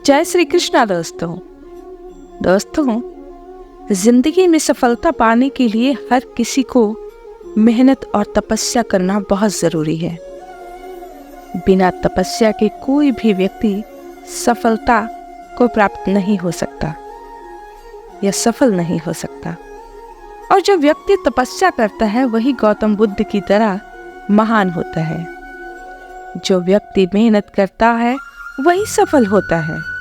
जय श्री कृष्णा दोस्तों, जिंदगी में सफलता पाने के लिए हर किसी को मेहनत और तपस्या करना बहुत जरूरी है। बिना तपस्या के कोई भी व्यक्ति सफलता को प्राप्त नहीं हो सकता या सफल नहीं हो सकता। और जो व्यक्ति तपस्या करता है वही गौतम बुद्ध की तरह महान होता है। जो व्यक्ति मेहनत करता है वही सफल होता है।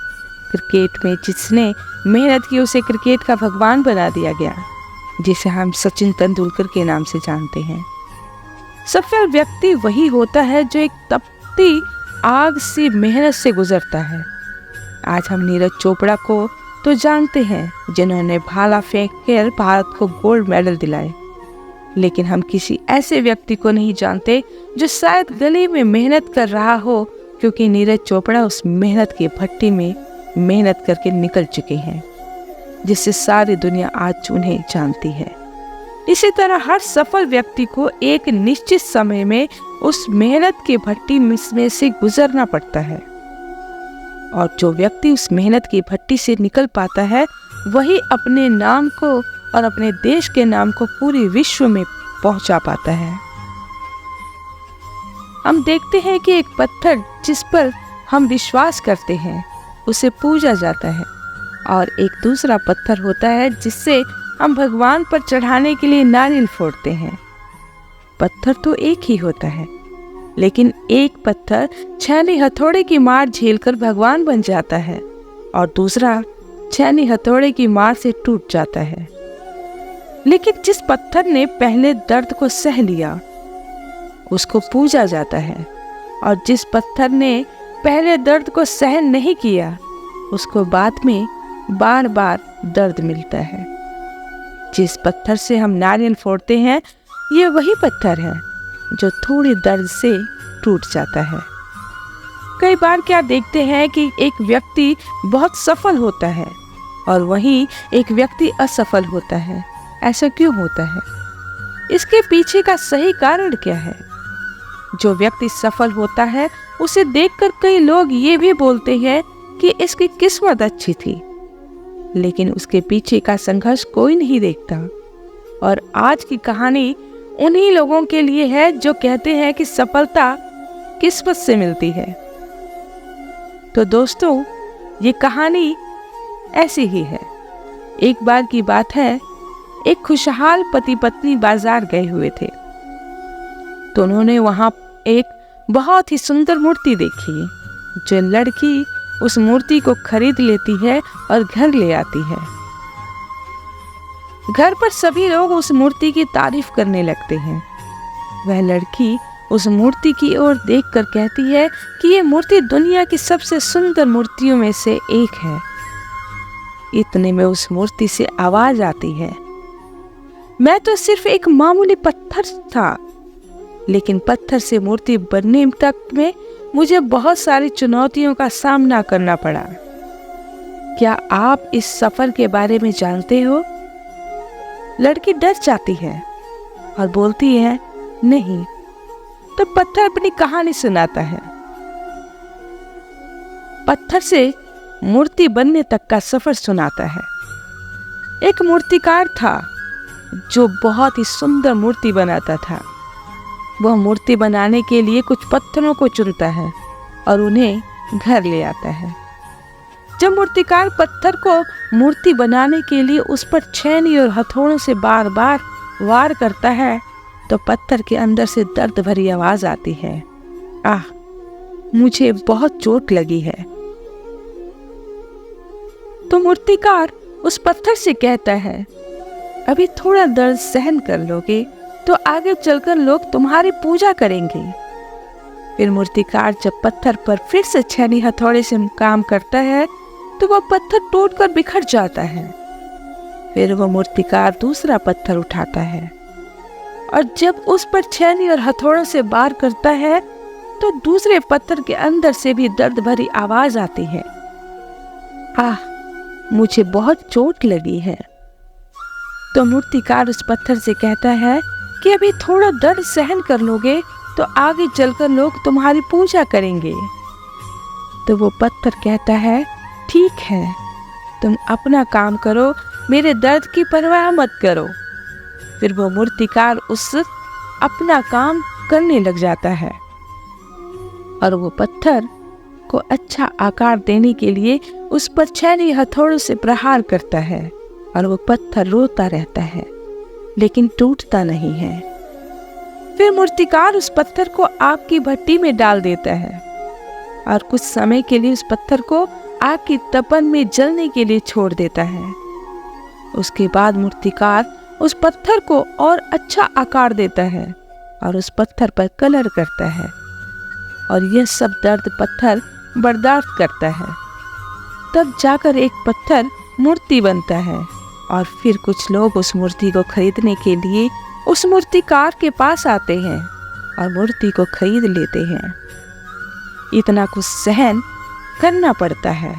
क्रिकेट में जिसने मेहनत की उसे क्रिकेट का भगवान बना दिया गया, जिसे हम सचिन तेंदुलकर के नाम से जानते हैं। सफल व्यक्ति वही होता है जो एक तपती आग से मेहनत से गुजरता है। आज हम नीरज चोपड़ा को तो जानते हैं, जिन्होंने भाला फेंक कर भारत को गोल्ड मेडल दिलाए, लेकिन हम किसी ऐसे व्यक्ति को नहीं जानते जो शायद गली में मेहनत कर रहा हो, क्योंकि नीरज चोपड़ा उस मेहनत की भट्टी में मेहनत करके निकल चुके हैं, जिससे सारी दुनिया आज उन्हें जानती है। इसी तरह हर सफल व्यक्ति को एक निश्चित समय में उस मेहनत की भट्टी में से गुजरना पड़ता है, और जो व्यक्ति उस मेहनत की भट्टी से निकल पाता है वही अपने नाम को और अपने देश के नाम को पूरे विश्व में पहुंचा पाता है। हम देखते हैं कि एक पत्थर जिस पर हम विश्वास करते हैं उसे पूजा जाता है, और एक दूसरा पत्थर होता है जिससे हम भगवान पर चढ़ाने के लिए नारियल फोड़ते हैं। पत्थर तो एक ही होता है, लेकिन एक पत्थर छैनी हथौड़े की मार झेलकर भगवान बन जाता है, और दूसरा छैनी हथौड़े की मार से टूट जाता है। लेकिन जिस पत्थर ने पहले दर्द को सह लिया उसको पूजा जाता है, और जिस पत्थर ने पहले दर्द को सहन नहीं किया उसको बाद में बार बार दर्द मिलता है। जिस पत्थर से हम नारियल फोड़ते हैं ये वही पत्थर है जो थोड़ी दर्द से टूट जाता है। कई बार क्या देखते हैं कि एक व्यक्ति बहुत सफल होता है और वहीं एक व्यक्ति असफल होता है। ऐसा क्यों होता है? इसके पीछे का सही कारण क्या है? जो व्यक्ति सफल होता है उसे देखकर कई लोग ये भी बोलते हैं कि इसकी किस्मत अच्छी थी, लेकिन उसके पीछे का संघर्ष कोई नहीं देखता। और आज की कहानी उन्हीं लोगों के लिए है जो कहते हैं कि सफलता किस्मत से मिलती है। तो दोस्तों, ये कहानी ऐसी ही है। एक बार की बात है, एक खुशहाल पति पत्नी बाजार गए हुए थे, तो उन्होंने वहां एक बहुत ही सुंदर मूर्ति देखी। जो लड़की उस मूर्ति को खरीद लेती है और घर ले आती है। घर पर सभी लोग उस मूर्ति की तारीफ करने लगते हैं। वह लड़की उस मूर्ति की ओर देखकर कहती है कि ये मूर्ति दुनिया की सबसे सुंदर मूर्तियों में से एक है। इतने में उस मूर्ति से आवाज आती है, मैं तो सिर्फ एक मामूली पत्थर था, लेकिन पत्थर से मूर्ति बनने तक में मुझे बहुत सारी चुनौतियों का सामना करना पड़ा। क्या आप इस सफर के बारे में जानते हो? लड़की डर जाती है और बोलती है, नहीं। तो पत्थर अपनी कहानी सुनाता है। पत्थर से मूर्ति बनने तक का सफर सुनाता है। एक मूर्तिकार था जो बहुत ही सुंदर मूर्ति बनाता था। वह मूर्ति बनाने के लिए कुछ पत्थरों को चुनता है और उन्हें घर ले आता है। जब मूर्तिकार पत्थर को मूर्ति बनाने के लिए उस पर छैनी और हथौड़ों से बार बार वार करता है, तो पत्थर के अंदर से दर्द भरी आवाज आती है, आह, मुझे बहुत चोट लगी है। तो मूर्तिकार उस पत्थर से कहता है, अभी थोड़ा दर्द सहन कर लोगे तो आगे चलकर लोग तुम्हारी पूजा करेंगे। फिर मूर्तिकार जब पत्थर पर फिर से छैनी हथौड़े से काम करता है तो वह पत्थर टूटकर बिखर जाता है। फिर वह मूर्तिकार दूसरा पत्थर उठाता है और जब उस पर छैनी और हथौड़ों से वार करता है तो दूसरे पत्थर के अंदर से भी दर्द भरी आवाज आती है, आह, मुझे बहुत चोट लगी है। तो मूर्तिकार उस पत्थर से कहता है कि अभी थोड़ा दर्द सहन कर लोगे तो आगे चलकर लोग तुम्हारी पूजा करेंगे। तो वो पत्थर कहता है, ठीक है, तुम अपना काम करो, मेरे दर्द की परवाह मत करो। फिर वो मूर्तिकार उस अपना काम करने लग जाता है और वो पत्थर को अच्छा आकार देने के लिए उस पर छैनी हथौड़ों से प्रहार करता है और वो पत्थर रोता रहता है लेकिन टूटता नहीं है। फिर मूर्तिकार उस पत्थर को आग की भट्टी में डाल देता है और कुछ समय के लिए उस पत्थर को आग की तपन में जलने के लिए छोड़ देता है। उसके बाद मूर्तिकार उस पत्थर को और अच्छा आकार देता है और उस पत्थर पर कलर करता है और यह सब दर्द पत्थर बर्दाश्त करता है। तब जाकर एक पत्थर मूर्ति बनता है और फिर कुछ लोग उस मूर्ति को खरीदने के लिए उस मूर्तिकार के पास आते हैं और मूर्ति को खरीद लेते हैं। इतना कुछ सहन करना पड़ता है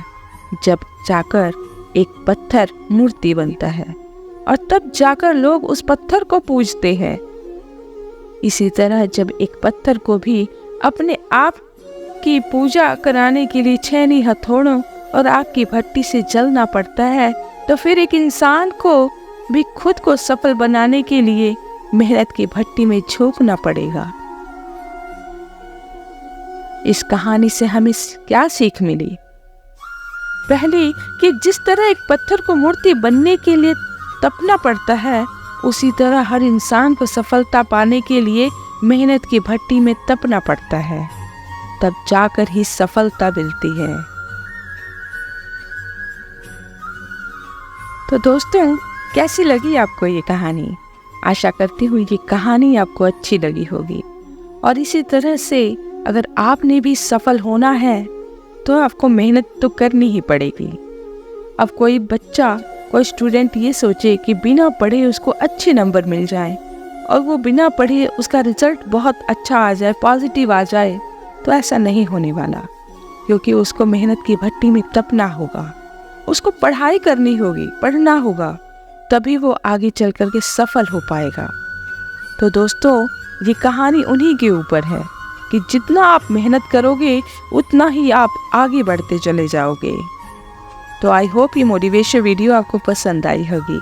जब जाकर एक पत्थर मूर्ति बनता है और तब जाकर लोग उस पत्थर को पूजते हैं। इसी तरह जब एक पत्थर को भी अपने आप की पूजा कराने के लिए छैनी हथौड़ों और आग की भट्टी से जलना पड़ता है, तो फिर एक इंसान को भी खुद को सफल बनाने के लिए मेहनत की भट्टी में झोंकना पड़ेगा। इस कहानी से हमें क्या सीख मिली? पहली कि जिस तरह एक पत्थर को मूर्ति बनने के लिए तपना पड़ता है, उसी तरह हर इंसान को सफलता पाने के लिए मेहनत की भट्टी में तपना पड़ता है, तब जाकर ही सफलता मिलती है। तो दोस्तों, कैसी लगी आपको ये कहानी? आशा करती हूँ ये कहानी आपको अच्छी लगी होगी। और इसी तरह से अगर आपने भी सफल होना है तो आपको मेहनत तो करनी ही पड़ेगी। अब कोई बच्चा, कोई स्टूडेंट ये सोचे कि बिना पढ़े उसको अच्छे नंबर मिल जाए और वो बिना पढ़े उसका रिजल्ट बहुत अच्छा आ जाए, पॉजिटिव आ जाए, तो ऐसा नहीं होने वाला, क्योंकि उसको मेहनत की भट्टी में तपना होगा, उसको पढ़ाई करनी होगी, पढ़ना होगा, तभी वो आगे चल कर के सफल हो पाएगा। तो दोस्तों, ये कहानी उन्हीं के ऊपर है कि जितना आप मेहनत करोगे उतना ही आप आगे बढ़ते चले जाओगे। तो आई होप ये मोटिवेशन वीडियो आपको पसंद आई होगी।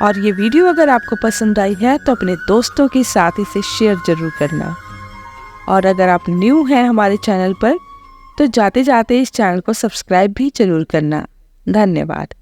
और ये वीडियो अगर आपको पसंद आई है तो अपने दोस्तों के साथ इसे शेयर जरूर करना। और अगर आप न्यू हैं हमारे चैनल पर तो जाते जाते इस चैनल को सब्सक्राइब भी जरूर करना। धन्यवाद।